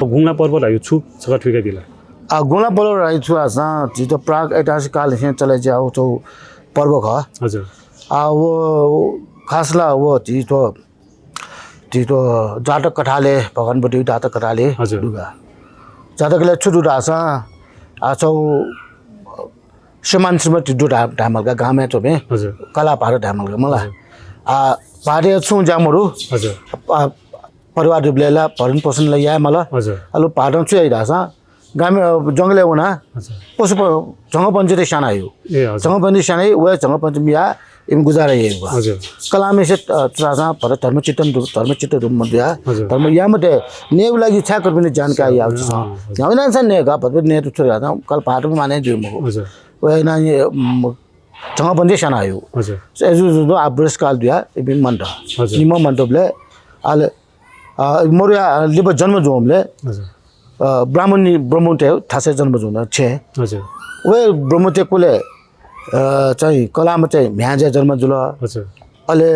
गुंगला पर्व रह्यो छु सका ठुके बिला गुंगला पर्व रह्यो छु आसा जितो प्राग ऐतिहासिक काल से चले जाओ तो पर्व ख हजुर वो खासला वो जितो जातक कथाले भगवान बडी जातक कथाले दुगा जातकले छु दुदासा आछौ श्रीमान श्रीमती दुदा ढामलका गामे तो में हजुर कला पार ढामलका मलाई पारे छु जामहरु हजुर परिवार दुब्लेला भरण पोषण ल या मलाई हजुर अलो पाडम छु आइदासा गामे जंगले हुना हजुर पशु जंग पञ्चायत साना यो ए हजुर जंग पञ्चायत साना वे जंग पञ्चायत मिया इम गुजारा ये हजुर कलामे से त्रासा पर धर्मचित्त रूप मध्य धर्म या मते नेउ लागि छाकर पनि जानकारी आउँछ हैन छ ने गा भत ने छु राजा कल पाटो माने दिउ म हजुर वे ना जंग पञ्चायत साना यो हजुर एजु जो आब्रेस काल दिया इबिन मन्ट निम मन्टबले आले मोरिया लिब जन्म जोमले हजुर ब्राह्मणी ब्रह्मटे थासे जन्म जोन छे हजुर वे ब्रह्मटे कोले चाहिँ कलामा चाहिँ म्याजे जन्म जुल हजुर अहिले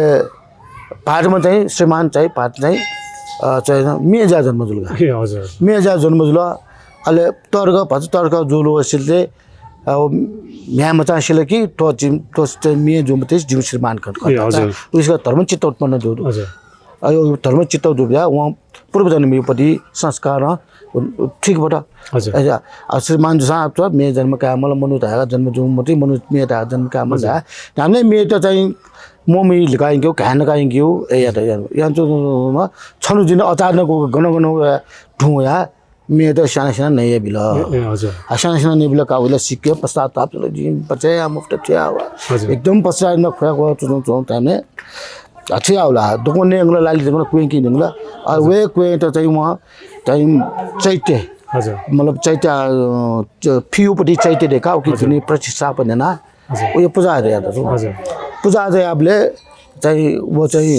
पाटमा चाहिँ श्रीमान चाहिँ पाट चाहिँ मेजा जन्म जुल ए हजुर मेजा जन्म जुल अहिले तर्क जुलो सिलले म्यामा चाहिँ सिले कि तो चाहिँ मे जुमते जिउ श्रीमान कर हजुर उसको धर्मचित्त उत्पन्न दु हजुर यो धर्मचित्त दुब्या वहाँ पूर्व जन्मपट्टि संस्कार ठिकबाट श्रीमान साहब छ मे जन्म कामल मनु धागा जन्म जुम मति मनु मे धागा जन्म कामल धा हामीले मे त चाहिँ मोमी लिकाइन्क्यो घान काइन्क्यो ए या त यहाँ छनु जिन अचानक गन ढुया मे त साना नै बिल हजुर साना नै बिल काउले सिक्यो पश्चाताप जिन बचे मुफ्त थिया एकदम पश्चात न खुयाको चुनु ताने अच्छे आउला दोकने अंगला लाली दोकने कुएं की निंगला और वे कुएं तो चाहिए वहाँ टाइम चैत्य हजुर मतलब चैत्य फियू पटी चैत्य देखा ओके जिन्हें प्रतिष्ठा पने ना वो ये पूजा है यार तो पूजा है आपले चाहिए वो चाहिए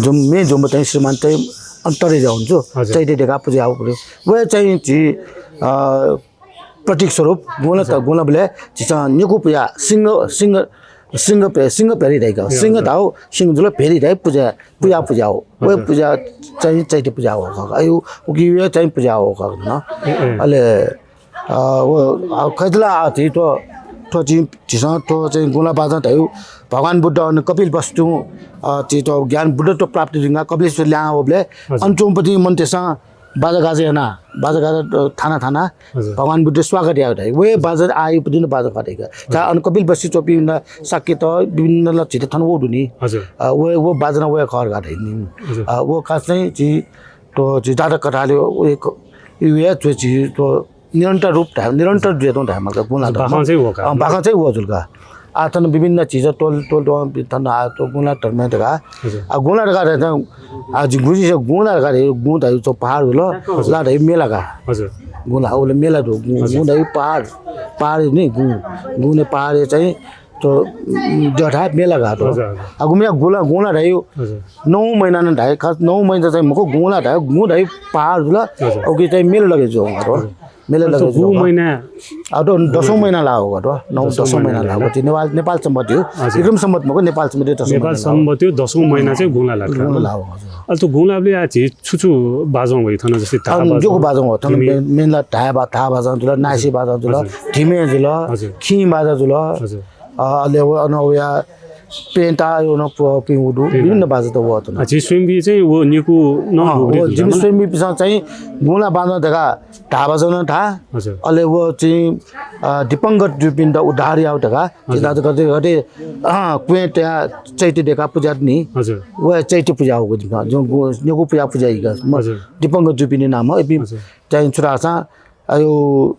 जो मैं जो बताएं श्रीमान चाहिए अंतरे जाऊँ जो चैत्य देखा पूजा हो पड़े वो चाहिए ची प्रतीक स्वरूप गुना बोले जिसा निको पूजा सिंह पेरी रहेगा सिंह दाओ सिंह जुल पेरी रहे पूजा हो वो पूजा चाहिए चैत्य पूजा होगा आयु उकी वे चाहिए पूजा होगा ना अले वो खैतला आती तो जिसा तो चाहिए गुना बाजा तायु भगवान बुद्ध और कपिल वस्तु चीज तो ज्ञान बुद्ध तो प्राप्त दिंगा कपिल से लिया वो बोले अंचोंपति मंत्रेसा बाजा गाजे है ना बाजा गाजा थाना भगवान बुद्ध स्वागत याद है वे बाजा आई दिन बाजा काटेगा चाहे अनकपिल बस्ती चोपी ना साक्य तो विभिन्न लक्षित थान वो दुनी वो बाजना वो खर काटे नहीं वो खास नहीं जी तो जी दादा कटाले वो एक ये जो जी तो निरंतर रूप था निरंतर जो तो था मतलब गुना बाखा से वो जुलका आतन विभिन्न चीज़ें तोल तन आ तो गुना टर्मे तक आ गुना लगा रहता हूँ आज गुजी से गुना लगा रहे गुना है तो पहाड़ बोलो ला रहे मेला का गुना बोले मेला तो गुना है पहाड़ नहीं गुने पहाड़ चाहिए तो जठा मेला का तो अब मैं गुना रहे 9 महीना न ढाई खास 9 महीना चाहिए मुझको गुना ढाई गुना है पहाड़ बोला ओके चाहिए मेला लगे जो हमारो मेला लगे जो महीना अब तो 10 महीना ला होगा तो 9-10 महीना ला होगा नेपाल सम्मत हो एकदम सम्मत मको नेपाल सम्मत 10 महिना चाहिँ गुना लाग्छ अहिले त गुनाले आज छुछु बाजौँ भइ थन जस्तै जो बाजौँ हो थन मेनला ढाया बाजौँ जुल नासी बाजौँ जुल ठिमे जुल खी बाजा जुल अहिले अनौया पेंटा यो न पिउडु विभिन्न बाजा त वो त जी स्वयंबी चाहिँ वो निकु न हो जिम स्वयंबी पिसा चाहिँ गुना बाजा देगा ढा बजाउन था अहिले वो चाहिँ दिपंगत जुपिन द उधारी आउ देगा जिदा गर्दै गर्दै कुएटा चैत्य देखा पूजा नि हजुर वो चैत्य पूजा हो जो निकु पूजा इगा दिपंगत जुपिन नाम हो चाहिँ छुरासा आयो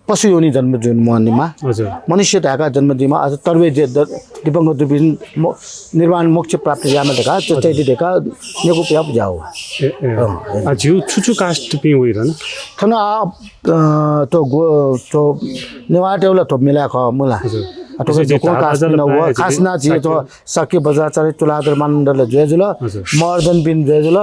पशु योनि जन्म जुन मनिमा मनुष्य ढाका जन्मदिनमा आज तर्वे दिपंगत जुपिन निर्वाण मोक्ष प्राप्त यामा देखा चैत्य देखा निकु पूजा हो जिउ छुछु कास्ट पि होइरन थन तो नेवाटेउला थोप मिला ख मुला अथवा जो कास न हुआ खास ना जी तो सके बजार चारे तुलादर मंडल जुएजुल मर्दन बिन जुएजुल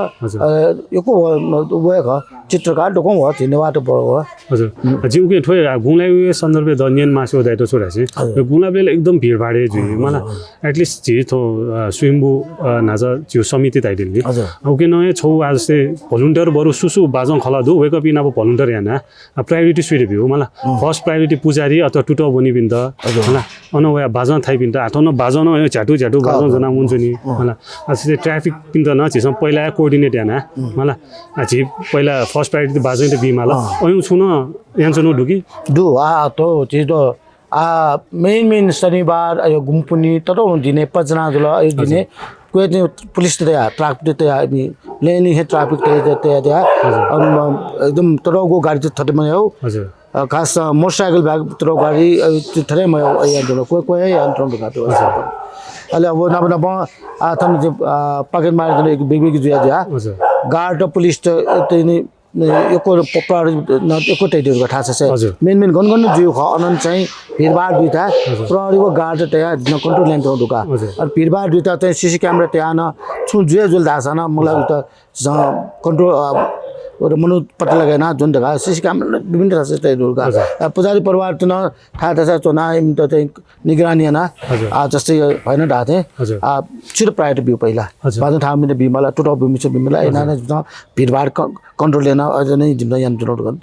यो को वो का चित्रकार डोको हो धन्यवाद हो हजुर जिउके ठोय गुङलाई सन्दर्भे दनियन मासो दाइतो छोरासी गुङलाबले एकदम भिडभाडे जुइ मलाई एटलिस्ट जी थो स्वयंभू नाजा जिउ समिति दाइदिले ओके नय छौ आज से भलुन्टियर बरु सुसु बाजङ खला दु वेक अप इन अब भलुन्टियर याना प्रायोरिटी सुइरे बिउ मलाई फर्स्ट प्रायोरिटी पुजारी अथवा टुटो बनि बिन्द होला अनवया बाजङ थाइ बिन्द आठन बाजङ न झाटु झाटु बाजङ जना मुन्छु नि होला अस्ति ट्राफिक बिन्द न छिसम पहिला कोअर्डिनेट याना मलाई आछि पहिला फर्स्ट प्रायोरिटी बाजङ त बिमाला अयु छु न यान्छु न ढुकी दु तो चितो मेन शनिबार यो गुम्पुनी तरो दिने पजना जुल यो दिने कोइ पुलिस त ट्राफिक त लेनी हे ट्राफिक त एकदम तरोगो गाडी त थटे मयो हजुर खास मोटरसाइकल ब्याग तरो गाडी थरे मयो यान्छु कोइ यान्छु गातो अहिले अब नब आथन पकेट मार एक बिग जुया जा हजुर गार्ड पुलिस त नि एको एको टाइटहरुको थाहा छ मेन गन जिउ ख अनन चाहिँ भिडभाड दुईटा प्रहरीको गार्ड त्यहाँ कन्ट्रोल लाइन त ढुका अनि भिडभाड दुईटा चाहिँ सीसी क्यामेरा त्यहाँ न छु जुए जुल दाछ न मलाई त कन्ट्रोल और मनु पत्ता लगाएन जुन जग्गा सीसी क्यामेरा विभिन्न थाहा छ ढुका पुजारी परिवार त न थाहा छ चोना त चाहिँ निगरानी न जस्तै हैन ढाथे छिटो प्रायोरिटी बिउ पहिला बादमा थाहा मिले बिमला टोटल बिमिछ बिमला एना भिडभाड कन्ट्रोल लेन अझ नै जिम्मा यान जुन